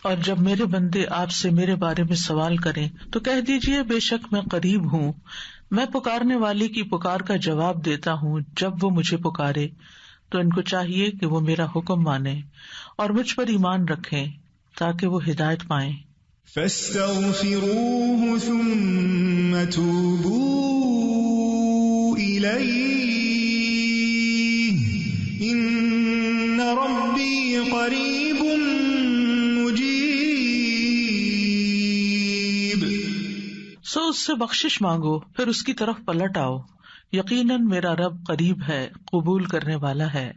اور جب میرے بندے آپ سے میرے بارے میں سوال کریں تو کہہ دیجیے بے شک میں قریب ہوں، میں پکارنے والی کی پکار کا جواب دیتا ہوں جب وہ مجھے پکارے. تو ان کو چاہیے کہ وہ میرا حکم مانیں اور مجھ پر ایمان رکھیں تاکہ وہ ہدایت پائیں. فاستغفروه ثم توبوا إليه إن ربي قريب مجيب. سو اس سے بخشش مانگو پھر اس کی طرف پلٹ آؤ، یقیناً میرا رب قریب ہے، قبول کرنے والا ہے.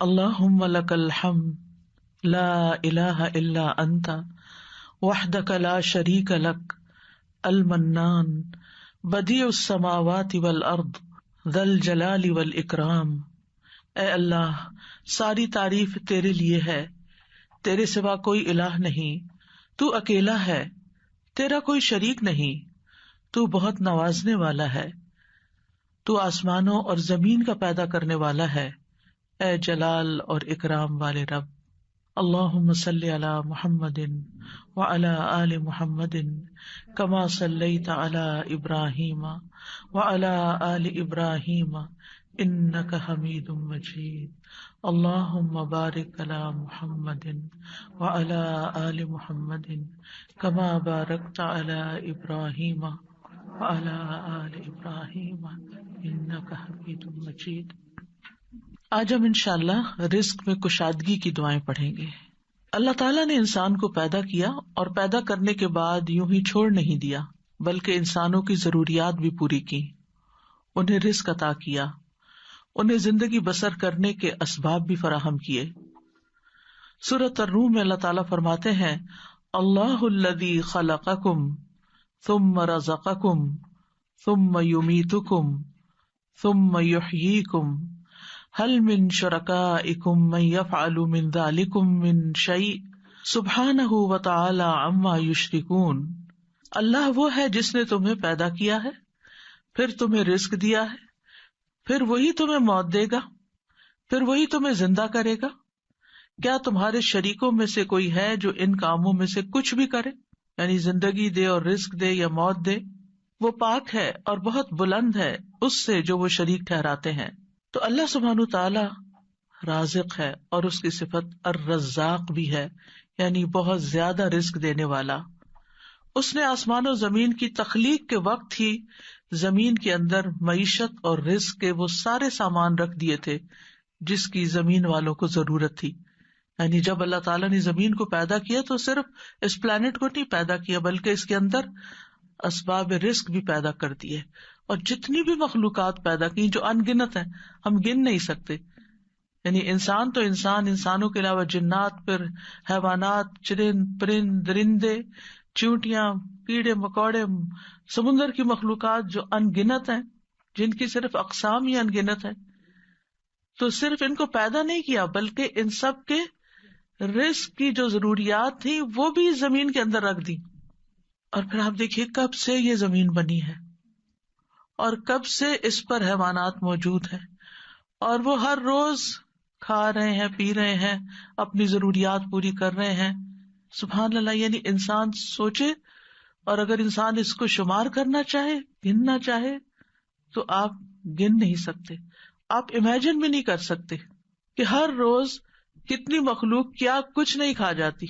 اللہم لک الحمد لا الہ الا انت وحدک لا شریک لک المنان بدیع السماوات والارض ذی الجلال والاکرام. اے اللہ، ساری تعریف تیرے لیے ہے، تیرے سوا کوئی الہ نہیں، تو اکیلا ہے، تیرا کوئی شریک نہیں، تو بہت نوازنے والا ہے، تو آسمانوں اور زمین کا پیدا کرنے والا ہے، اے جلال اور اکرام والے رب. اللہم صلی علی محمد وعلی آل محمد کما صلیت علی ابراہیم وعلی آل ابراہیم انک حمید مجید. اللہم بارک علی محمد وعلی آل محمد کما بارکت علی ابراہیم وعلی آل ابراہیم انک حمید مجید. آج ہم انشاءاللہ رزق میں کشادگی کی دعائیں پڑھیں گے. اللہ تعالیٰ نے انسان کو پیدا کیا اور پیدا کرنے کے بعد یوں ہی چھوڑ نہیں دیا، بلکہ انسانوں کی ضروریات بھی پوری کی، انہیں رزق عطا کیا، انہیں زندگی بسر کرنے کے اسباب بھی فراہم کیے. سورۃ الروم میں اللہ تعالیٰ فرماتے ہیں اللہ الذی خلقکم ثم رزقکم ثم یمیتکم ثم یحییکم هل من شرکائکم من یفعل من ذلکم من شیء سبحانہ وتعالی عما یشرکون. اللہ وہ ہے جس نے تمہیں پیدا کیا ہے، پھر تمہیں رزق دیا ہے، پھر وہی تمہیں موت دے گا، پھر وہی تمہیں زندہ کرے گا. کیا تمہارے شریکوں میں سے کوئی ہے جو ان کاموں میں سے کچھ بھی کرے، یعنی زندگی دے اور رزق دے یا موت دے؟ وہ پاک ہے اور بہت بلند ہے اس سے جو وہ شریک ٹھہراتے ہیں. تو اللہ سبحانہ تعالی رازق ہے اور اس کی صفت الرزاق بھی ہے، یعنی بہت زیادہ رزق دینے والا. اس نے آسمان و زمین کی تخلیق کے وقت ہی زمین کے اندر معیشت اور رزق کے وہ سارے سامان رکھ دیے تھے جس کی زمین والوں کو ضرورت تھی. یعنی جب اللہ تعالیٰ نے زمین کو پیدا کیا تو صرف اس پلانٹ کو نہیں پیدا کیا بلکہ اس کے اندر اسباب رزق بھی پیدا کر دیے، اور جتنی بھی مخلوقات پیدا کی جو ان گنت ہیں، ہم گن نہیں سکتے. یعنی انسان تو انسانوں کے علاوہ جنات، پھر حیوانات، چرند پرند درندے، چیونٹیاں، کیڑے مکوڑے، سمندر کی مخلوقات جو ان گنت ہیں، جن کی صرف اقسام ہی ان گنت ہے. تو صرف ان کو پیدا نہیں کیا بلکہ ان سب کے رزق کی جو ضروریات تھی وہ بھی زمین کے اندر رکھ دی. اور پھر آپ دیکھیے کب سے یہ زمین بنی ہے اور کب سے اس پر حیوانات موجود ہیں، اور وہ ہر روز کھا رہے ہیں، پی رہے ہیں، اپنی ضروریات پوری کر رہے ہیں. سبحان اللہ. یعنی انسان سوچے، اور اگر انسان اس کو شمار کرنا چاہے، گننا چاہے، تو آپ گن نہیں سکتے، آپ امیجن بھی نہیں کر سکتے کہ ہر روز کتنی مخلوق کیا کچھ نہیں کھا جاتی،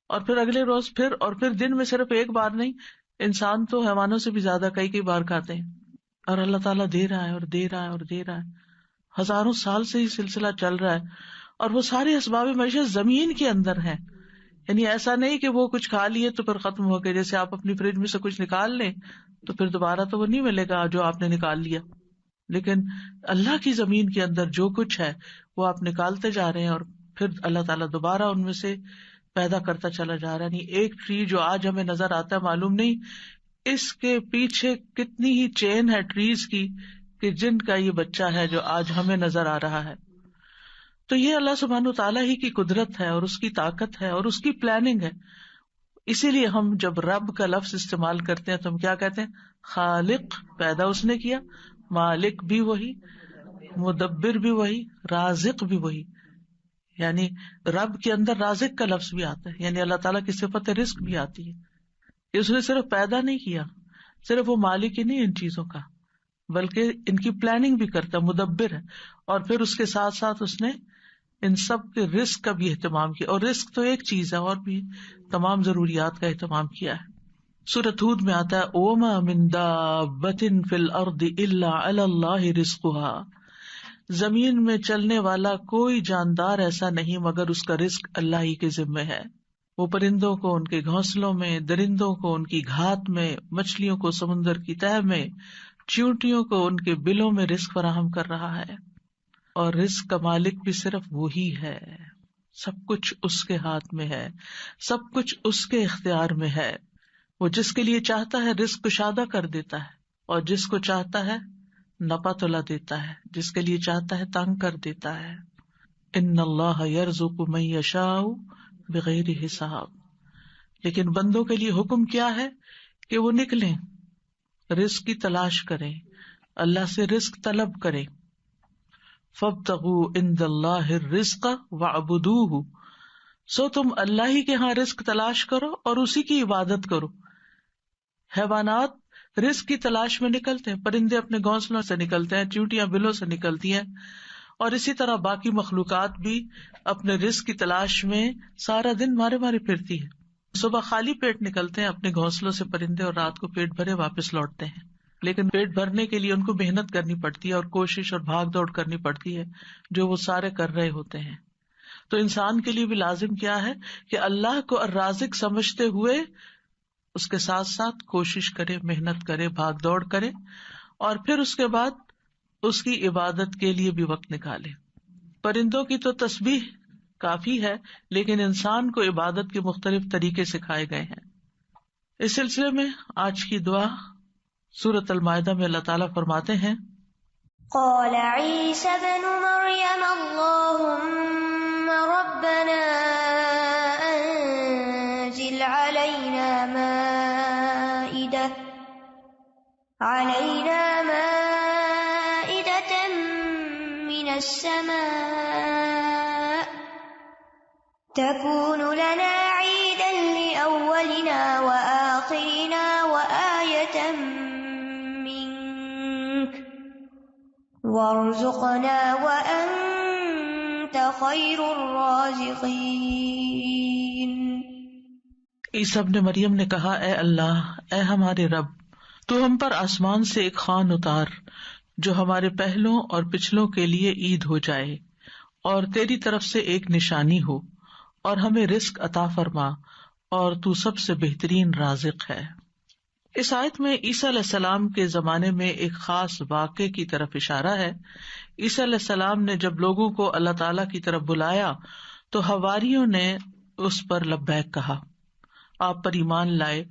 اور پھر اگلے روز پھر دن میں صرف ایک بار نہیں، انسان تو حیوانوں سے بھی زیادہ کئی بار کھاتے ہیں. اور اللہ تعالیٰ دے رہا ہے اور دے رہا ہے اور دے رہا ہے، ہزاروں سال سے ہی سلسلہ چل رہا ہے. اور وہ سارے اسباب معیشت زمین کے اندر ہیں. یعنی ایسا نہیں کہ وہ کچھ کھا لیے تو پھر ختم ہو گئے، جیسے آپ اپنی فریج میں سے کچھ نکال لیں تو پھر دوبارہ تو وہ نہیں ملے گا جو آپ نے نکال لیا. لیکن اللہ کی زمین کے اندر جو کچھ ہے وہ آپ نکالتے جا رہے ہیں، اور پھر اللہ تعالیٰ دوبارہ ان میں سے پیدا کرتا چلا جا رہا ہے. نہیں ایک ٹری جو آج ہمیں نظر آتا ہے، معلوم نہیں اس کے پیچھے کتنی ہی چین ہے ٹریز کی کہ جن کا یہ بچہ ہے جو آج ہمیں نظر آ رہا ہے. تو یہ اللہ سبحانہ تعالیٰ ہی کی قدرت ہے اور اس کی طاقت ہے اور اس کی پلاننگ ہے. اسی لیے ہم جب رب کا لفظ استعمال کرتے ہیں تو ہم کیا کہتے ہیں؟ خالق، پیدا اس نے کیا، مالک بھی وہی، مدبر بھی وہی، رازق بھی وہی. یعنی رب کے اندر رازق کا لفظ بھی آتا ہے، یعنی اللہ تعالیٰ کی صفت رزق بھی آتی ہے. اس نے صرف پیدا نہیں کیا، صرف وہ مالک ہی نہیں ان چیزوں کا، بلکہ ان کی پلاننگ بھی کرتا، مدبر ہے. اور پھر اس کے ساتھ ساتھ اس نے ان سب کے رزق کا بھی اہتمام کیا. اور رزق تو ایک چیز ہے، اور بھی تمام ضروریات کا اہتمام کیا ہے. سورۃ ہود میں آتا ہے وَمَا مِن دَابَّةٍ فِي الْأَرْضِ إِلَّا عَلَى اللَّهِ رِزْقُهَا، زمین میں چلنے والا کوئی جاندار ایسا نہیں مگر اس کا رزق اللہ ہی کے ذمہ ہے. وہ پرندوں کو ان کے گھونسلوں میں، درندوں کو ان کی گھات میں، مچھلیوں کو سمندر کی تہہ میں، چیونٹیوں کو ان کے بلوں میں رزق فراہم کر رہا ہے. اور رزق کا مالک بھی صرف وہی ہے. سب کچھ اس کے ہاتھ میں ہے، سب کچھ اس کے اختیار میں ہے. وہ جس کے لیے چاہتا ہے رزق کشادہ کر دیتا ہے، اور جس کو چاہتا ہے نپا تلا دیتا ہے، جس کے لیے چاہتا ہے تنگ کر دیتا ہے. ان اللہ یرزق من یشاء بغیر حساب. لیکن بندوں کے لیے حکم کیا ہے کہ وہ نکلیں، رزق کی تلاش کریں، اللہ سے رزق طلب کریں. فابتغوا عند اللہ الرزق واعبدوہ، سو تم اللہ ہی کے ہاں رزق تلاش کرو اور اسی کی عبادت کرو. حیوانات رزق کی تلاش میں نکلتے ہیں، پرندے اپنے گھونسلوں سے نکلتے ہیں، چیونٹیاں بلوں سے نکلتی ہیں، اور اسی طرح باقی مخلوقات بھی اپنے رزق کی تلاش میں سارا دن مارے مارے پھرتی ہے. صبح خالی پیٹ نکلتے ہیں اپنے گھونسلوں سے پرندے، اور رات کو پیٹ بھرے واپس لوٹتے ہیں. لیکن پیٹ بھرنے کے لیے ان کو محنت کرنی پڑتی ہے اور کوشش اور بھاگ دوڑ کرنی پڑتی ہے، جو وہ سارے کر رہے ہوتے ہیں. تو انسان کے لیے بھی لازم کیا ہے کہ اللہ کو الرازق سمجھتے ہوئے اس کے ساتھ ساتھ کوشش کرے، محنت کرے، بھاگ دوڑ کرے، اور پھر اس کے بعد اس کی عبادت کے لیے بھی وقت نکالے. پرندوں کی تو تسبیح کافی ہے، لیکن انسان کو عبادت کے مختلف طریقے سکھائے گئے ہیں. اس سلسلے میں آج کی دعا سورۃ المائدہ میں اللہ تعالیٰ فرماتے ہیں قال عیسی ابن مریم اللہم ربنا انزل علینا مائدة من السماء تكون لنا عيدا لأولنا وآخرنا وآية منك وارزقنا وأنت خير الرازقين. عیسیٰ ابن مریم نے کہا اے اللہ، اے ہمارے رب، تو ہم پر آسمان سے ایک خوان اتار جو ہمارے پہلوں اور پچھلوں کے لیے عید ہو جائے، اور تیری طرف سے ایک نشانی ہو، اور ہمیں رزق عطا فرما، اور تو سب سے بہترین رازق ہے. اس آیت میں عیسیٰ علیہ السلام کے زمانے میں ایک خاص واقعے کی طرف اشارہ ہے. عیسیٰ علیہ السلام نے جب لوگوں کو اللہ تعالیٰ کی طرف بلایا تو حواریوں نے اس پر لبیک کہا، آپ پر ایمان لائے،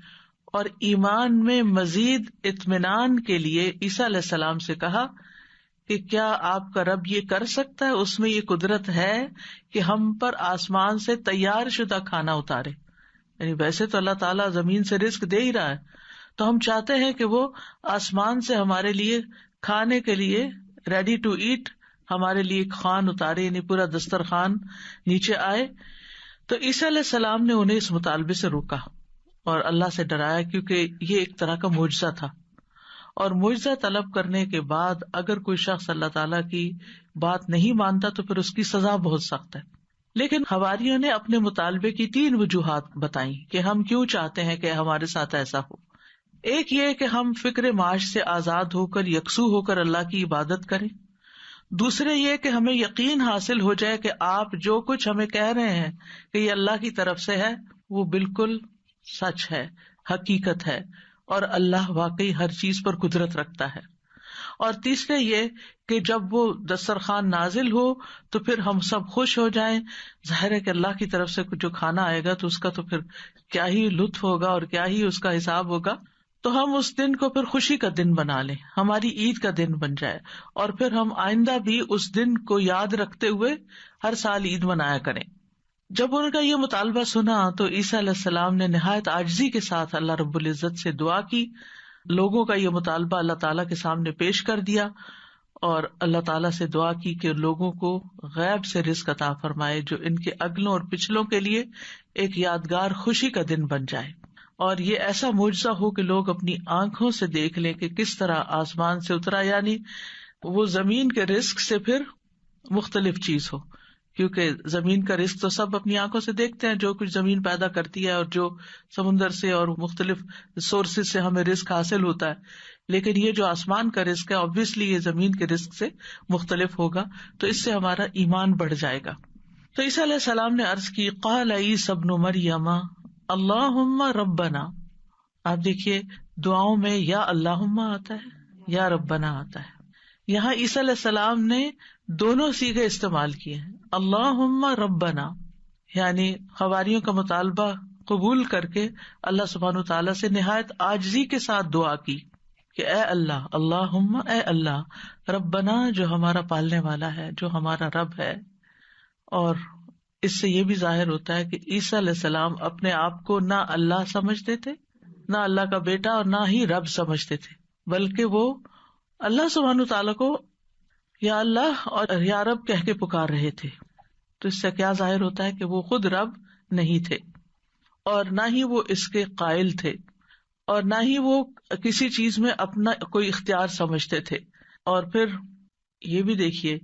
اور ایمان میں مزید اطمینان کے لیے عیسیٰ علیہ السلام سے کہا کہ کیا آپ کا رب یہ کر سکتا ہے، اس میں یہ قدرت ہے کہ ہم پر آسمان سے تیار شدہ کھانا اتارے. یعنی ویسے تو اللہ تعالیٰ زمین سے رزق دے ہی رہا ہے، تو ہم چاہتے ہیں کہ وہ آسمان سے ہمارے لیے کھانے کے لیے ریڈی ٹو ایٹ ہمارے لیے ایک خوان اتارے، یعنی پورا دسترخوان نیچے آئے. تو عیسیٰ علیہ السلام نے انہیں اس مطالبے سے روکا اور اللہ سے ڈرایا، کیونکہ یہ ایک طرح کا معجزہ تھا، اور معجزہ طلب کرنے کے بعد اگر کوئی شخص اللہ تعالیٰ کی بات نہیں مانتا تو پھر اس کی سزا بہت سخت ہے. لیکن حواریوں نے اپنے مطالبے کی 3 وجوہات بتائیں کہ ہم کیوں چاہتے ہیں کہ ہمارے ساتھ ایسا ہو. ایک یہ کہ ہم فکر معاش سے آزاد ہو کر، یکسو ہو کر اللہ کی عبادت کریں. دوسرے یہ کہ ہمیں یقین حاصل ہو جائے کہ آپ جو کچھ ہمیں کہہ رہے ہیں کہ یہ اللہ کی طرف سے ہے، وہ بالکل سچ ہے، حقیقت ہے، اور اللہ واقعی ہر چیز پر قدرت رکھتا ہے. اور تیسرے یہ کہ جب وہ دسترخوان نازل ہو تو پھر ہم سب خوش ہو جائیں. ظاہر ہے کہ اللہ کی طرف سے جو کھانا آئے گا تو اس کا تو پھر کیا ہی لطف ہوگا اور کیا ہی اس کا حساب ہوگا. تو ہم اس دن کو پھر خوشی کا دن بنا لیں، ہماری عید کا دن بن جائے، اور پھر ہم آئندہ بھی اس دن کو یاد رکھتے ہوئے ہر سال عید منایا کریں. جب ان کا یہ مطالبہ سنا تو عیسیٰ علیہ السلام نے نہایت عاجزی کے ساتھ اللہ رب العزت سے دعا کی، لوگوں کا یہ مطالبہ اللہ تعالیٰ کے سامنے پیش کر دیا، اور اللہ تعالیٰ سے دعا کی کہ لوگوں کو غیب سے رزق عطا فرمائے جو ان کے اگلوں اور پچھلوں کے لیے ایک یادگار خوشی کا دن بن جائے، اور یہ ایسا معجزہ ہو کہ لوگ اپنی آنکھوں سے دیکھ لیں کہ کس طرح آسمان سے اترا، یعنی وہ زمین کے رزق سے پھر مختلف چیز ہو، کیونکہ زمین کا رزق تو سب اپنی آنکھوں سے دیکھتے ہیں، جو کچھ زمین پیدا کرتی ہے اور جو سمندر سے اور مختلف سورسز سے ہمیں رزق حاصل ہوتا ہے، لیکن یہ جو آسمان کا رزق ہے obviously یہ زمین کے رزق سے مختلف ہوگا، تو اس سے ہمارا ایمان بڑھ جائے گا۔ تو عیسیٰ علیہ السلام نے عرض کی قال عیسی ابن مریم اللہم ربنا، آپ دیکھیے دعاؤں میں یا اللہم آتا ہے یا ربنا آتا ہے، یہاں عیسیٰ علیہ السلام نے دونوں صیغے استعمال کیے ہیں، اللہم ربنا یعنی حواریوں کا مطالبہ قبول کر کے اللہ سبحانہ وتعالیٰ سے نہایت عاجزی کے ساتھ دعا کی کہ اے اللہ، اللہم اے اللہ، ربنا جو ہمارا پالنے والا ہے، جو ہمارا رب ہے۔ اور اس سے یہ بھی ظاہر ہوتا ہے کہ عیسیٰ علیہ السلام اپنے آپ کو نہ اللہ سمجھتے تھے، نہ اللہ کا بیٹا، اور نہ ہی رب سمجھتے تھے، بلکہ وہ اللہ سبحانہ وتعالیٰ کو یا اللہ اور یا رب کہہ کے پکار رہے تھے۔ تو اس سے کیا ظاہر ہوتا ہے کہ وہ خود رب نہیں تھے، اور نہ ہی وہ اس کے قائل تھے، اور نہ ہی وہ کسی چیز میں اپنا کوئی اختیار سمجھتے تھے۔ اور پھر یہ بھی دیکھیے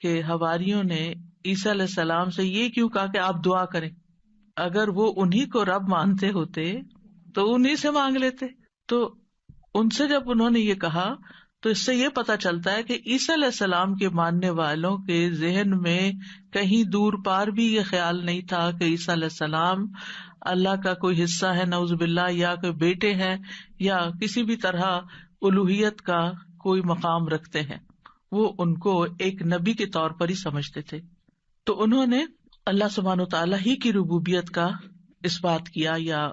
کہ حواریوں نے عیسیٰ علیہ السلام سے یہ کیوں کہا کہ آپ دعا کریں؟ اگر وہ انہی کو رب مانتے ہوتے تو انہی سے مانگ لیتے۔ تو ان سے جب انہوں نے یہ کہا تو اس سے یہ پتا چلتا ہے کہ عیسیٰ علیہ السلام کے ماننے والوں کے ذہن میں کہیں دور پار بھی یہ خیال نہیں تھا کہ عیسیٰ علیہ السلام اللہ کا کوئی حصہ ہے نعوذ باللہ، یا کوئی بیٹے ہیں، یا کسی بھی طرح الوہیت کا کوئی مقام رکھتے ہیں۔ وہ ان کو ایک نبی کے طور پر ہی سمجھتے تھے۔ تو انہوں نے اللہ سبحانہ وتعالیٰ ہی کی ربوبیت کا اس بات کیا یا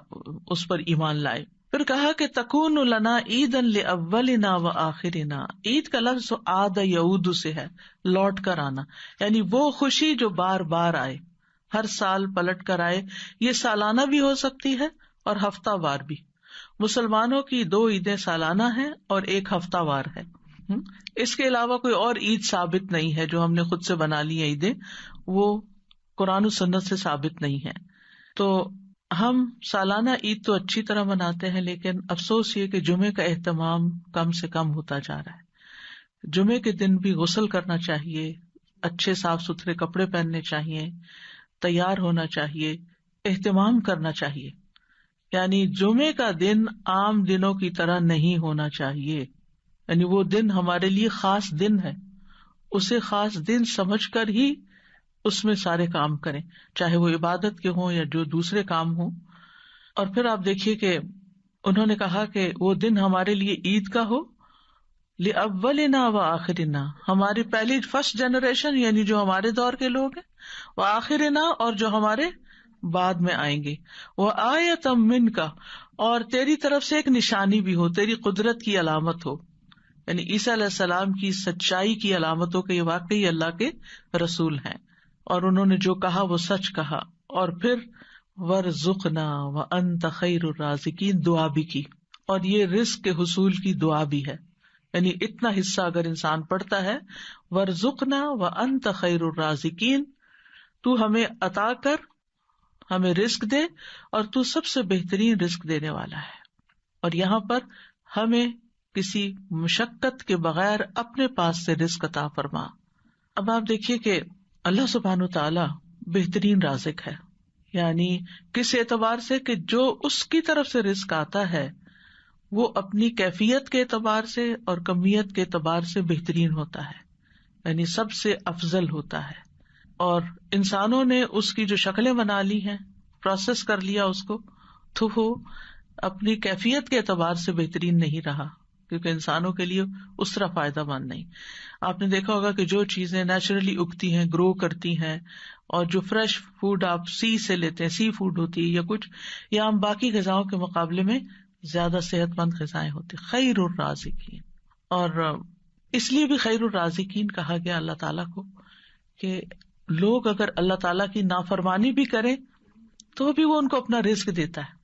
اس پر ایمان لائے۔ پھر کہا کہ تکون لنا عیدا لاولنا وآخرنا، عید کا لفظ عاد یعود سے ہے، لوٹ کر آنا، یعنی وہ خوشی جو بار بار آئے، ہر سال پلٹ کر آئے۔ یہ سالانہ بھی ہو سکتی ہے اور ہفتہ وار بھی۔ مسلمانوں کی 2 عیدیں سالانہ ہیں اور 1 ہفتہ وار ہے۔ اس کے علاوہ کوئی اور عید ثابت نہیں ہے، جو ہم نے خود سے بنا لی ہیں عیدیں، وہ قرآن و سنت سے ثابت نہیں ہے۔ تو ہم سالانہ عید تو اچھی طرح مناتے ہیں، لیکن افسوس یہ کہ جمعے کا اہتمام کم سے کم ہوتا جا رہا ہے۔ جمعے کے دن بھی غسل کرنا چاہیے، اچھے صاف ستھرے کپڑے پہننے چاہیے، تیار ہونا چاہیے، اہتمام کرنا چاہیے۔ یعنی جمعے کا دن عام دنوں کی طرح نہیں ہونا چاہیے، یعنی وہ دن ہمارے لیے خاص دن ہے، اسے خاص دن سمجھ کر ہی اس میں سارے کام کریں، چاہے وہ عبادت کے ہوں یا جو دوسرے کام ہوں۔ اور پھر آپ دیکھیے کہ انہوں نے کہا کہ وہ دن ہمارے لیے عید کا ہو، لأولنا وآخرنا، ہماری پہلی فرسٹ جنریشن یعنی جو ہمارے دور کے لوگ ہیں، وآخرنا اور جو ہمارے بعد میں آئیں گے، وآیۃ منک، اور تیری طرف سے ایک نشانی بھی ہو، تیری قدرت کی علامت ہو، یعنی عیسیٰ علیہ السلام کی سچائی کی علامت ہو کہ یہ واقعی اللہ کے رسول ہیں اور انہوں نے جو کہا وہ سچ کہا۔ اور پھر وارزقنا وانت خیر الرازقین دعا بھی کی، اور یہ رزق کے حصول کی دعا بھی ہے، یعنی اتنا حصہ اگر انسان پڑھتا ہے، وارزقنا وانت خیر الرازقین، تو ہمیں عطا کر، ہمیں رزق دے، اور تو سب سے بہترین رزق دینے والا ہے۔ اور یہاں پر ہمیں کسی مشقت کے بغیر اپنے پاس سے رزق عطا فرما۔ اب آپ دیکھیے کہ اللہ سبحانہ وتعالی بہترین رازق ہے، یعنی کس اعتبار سے کہ جو اس کی طرف سے رزق آتا ہے وہ اپنی کیفیت کے اعتبار سے اور کمیت کے اعتبار سے بہترین ہوتا ہے، یعنی سب سے افضل ہوتا ہے۔ اور انسانوں نے اس کی جو شکلیں بنا لی ہیں، پروسیس کر لیا اس کو، تو وہ اپنی کیفیت کے اعتبار سے بہترین نہیں رہا، کیونکہ انسانوں کے لیے اس طرح فائدہ مند نہیں۔ آپ نے دیکھا ہوگا کہ جو چیزیں نیچرلی اگتی ہیں، گرو کرتی ہیں، اور جو فریش فوڈ آپ سی سے لیتے ہیں، سی فوڈ ہوتی ہے یا کچھ، یا ہم باقی غذاؤں کے مقابلے میں زیادہ صحت مند غذائیں ہوتی، خیر الرازقین۔ اور اس لیے بھی خیر الرازقین کہا گیا اللہ تعالیٰ کو کہ لوگ اگر اللہ تعالیٰ کی نافرمانی بھی کریں تو بھی وہ ان کو اپنا رزق دیتا ہے،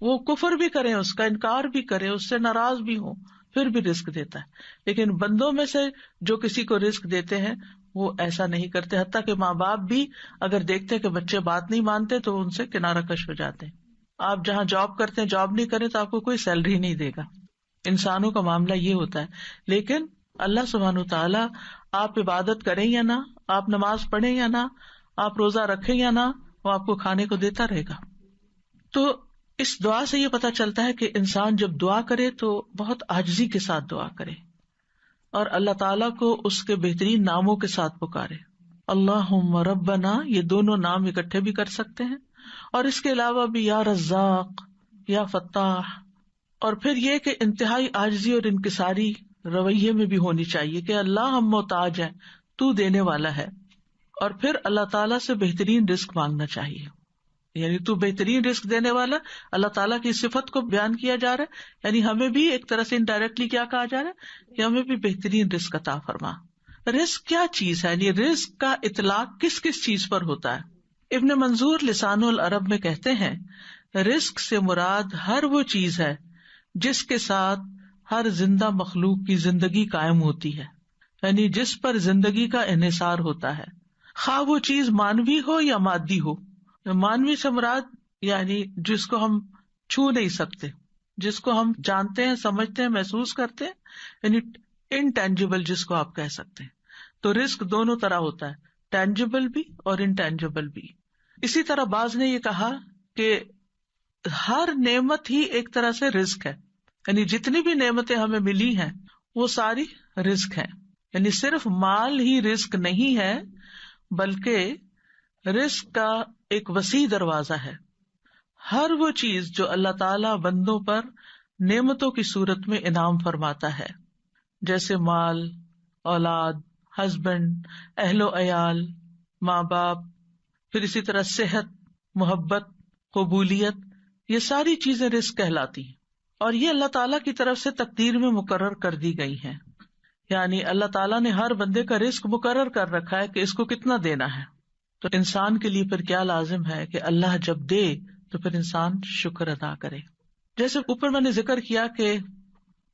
وہ کفر بھی کریں، اس کا انکار بھی کریں، اس سے ناراض بھی ہوں، پھر بھی رزق دیتا ہے. لیکن بندوں میں سے جو کسی کو رزق دیتے ہیں وہ ایسا نہیں کرتے، حتیٰ کہ ماں باپ بھی اگر دیکھتے کہ بچے بات نہیں مانتے تو ان سے کنارہ کش ہو جاتے ہیں. آپ جہاں جاب کرتے ہیں جاب نہیں کریں تو آپ کو کوئی سیلری نہیں دے گا. انسانوں کا معاملہ یہ ہوتا ہے. لیکن اللہ سبحانہ وتعالیٰ آپ عبادت کریں یا نہ، آپ نماز پڑھیں یا نہ، آپ روزہ رکھیں یا نہ، وہ آپ کو کھانے کو دیتا رہے گا. تو اس دعا سے یہ پتا چلتا ہے کہ انسان جب دعا کرے تو بہت عاجزی کے ساتھ دعا کرے اور اللہ تعالیٰ کو اس کے بہترین ناموں کے ساتھ پکارے. اللہم ربنا، یہ دونوں نام اکٹھے بھی کر سکتے ہیں، اور اس کے علاوہ بھی یا رزاق، یا فتاح. اور پھر یہ کہ انتہائی عاجزی اور انکساری رویے میں بھی ہونی چاہیے کہ اللہ ہم محتاج ہیں، تو دینے والا ہے. اور پھر اللہ تعالیٰ سے بہترین رزق مانگنا چاہیے، یعنی تو بہترین رزق دینے والا. اللہ تعالیٰ کی صفت کو بیان کیا جا رہا ہے، یعنی ہمیں بھی ایک طرح سے انڈائریکٹلی کیا کہا جا رہا ہے کہ ہمیں بھی بہترین رزق عطا فرما. رزق کیا چیز ہے، یعنی رزق کا اطلاق کس کس چیز پر ہوتا ہے؟ ابن منظور لسان العرب میں کہتے ہیں رزق سے مراد ہر وہ چیز ہے جس کے ساتھ ہر زندہ مخلوق کی زندگی قائم ہوتی ہے، یعنی جس پر زندگی کا انحصار ہوتا ہے، خواہ وہ چیز مانوی ہو یا مادی ہو. مانوی سے مراد یعنی جس کو ہم چھو نہیں سکتے، جس کو ہم جانتے ہیں، سمجھتے ہیں، محسوس کرتے ہیں، یعنی انٹینجیبل جس کو آپ کہہ سکتے ہیں. تو رزق دونوں طرح ہوتا ہے، ٹینجیبل بھی اور انٹینجیبل بھی. اسی طرح بعض نے یہ کہا کہ ہر نعمت ہی ایک طرح سے رزق ہے، یعنی جتنی بھی نعمتیں ہمیں ملی ہیں وہ ساری رزق ہیں. یعنی صرف مال ہی رزق نہیں ہے بلکہ رزق کا ایک وسیع دروازہ ہے. ہر وہ چیز جو اللہ تعالی بندوں پر نعمتوں کی صورت میں انعام فرماتا ہے، جیسے مال، اولاد، ہسبینڈ، اہل و عیال، ماں باپ، پھر اسی طرح صحت، محبت، قبولیت، یہ ساری چیزیں رزق کہلاتی ہیں. اور یہ اللہ تعالیٰ کی طرف سے تقدیر میں مقرر کر دی گئی ہیں. یعنی اللہ تعالیٰ نے ہر بندے کا رزق مقرر کر رکھا ہے کہ اس کو کتنا دینا ہے. تو انسان کے لیے پھر کیا لازم ہے کہ اللہ جب دے تو پھر انسان شکر ادا کرے. جیسے اوپر میں نے ذکر کیا کہ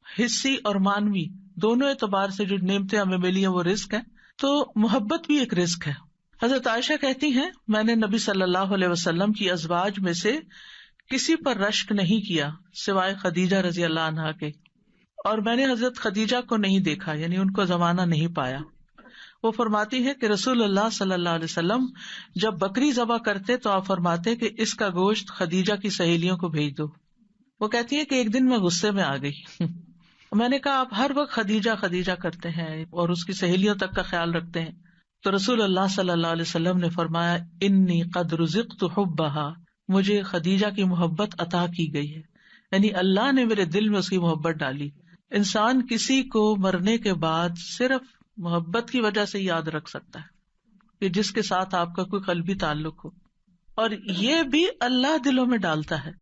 حصی اور مانوی دونوں اعتبار سے جو نعمتیں ہمیں ملی ہیں وہ رزق ہیں، تو محبت بھی ایک رزق ہے. حضرت عائشہ کہتی ہیں میں نے نبی صلی اللہ علیہ وسلم کی ازواج میں سے کسی پر رشک نہیں کیا سوائے خدیجہ رضی اللہ عنہا کے، اور میں نے حضرت خدیجہ کو نہیں دیکھا، یعنی ان کو زمانہ نہیں پایا. وہ فرماتی ہے کہ رسول اللہ صلی اللہ علیہ وسلم جب بکری ذبح کرتے تو آپ فرماتے کہ اس کا گوشت خدیجہ کی سہیلیوں کو بھیج دو. وہ کہتی ہے کہ ایک دن میں غصے میں آ گئی. میں نے کہا آپ ہر وقت خدیجہ خدیجہ کرتے ہیں اور اس کی سہیلیوں تک کا خیال رکھتے ہیں. تو رسول اللہ صلی اللہ علیہ وسلم نے فرمایا انی قد رزقت حبها، مجھے خدیجہ کی محبت عطا کی گئی ہے، یعنی اللہ نے میرے دل میں اس کی محبت ڈالی. انسان کسی کو مرنے کے بعد صرف محبت کی وجہ سے یاد رکھ سکتا ہے کہ جس کے ساتھ آپ کا کوئی قلبی تعلق ہو، اور یہ بھی اللہ دلوں میں ڈالتا ہے.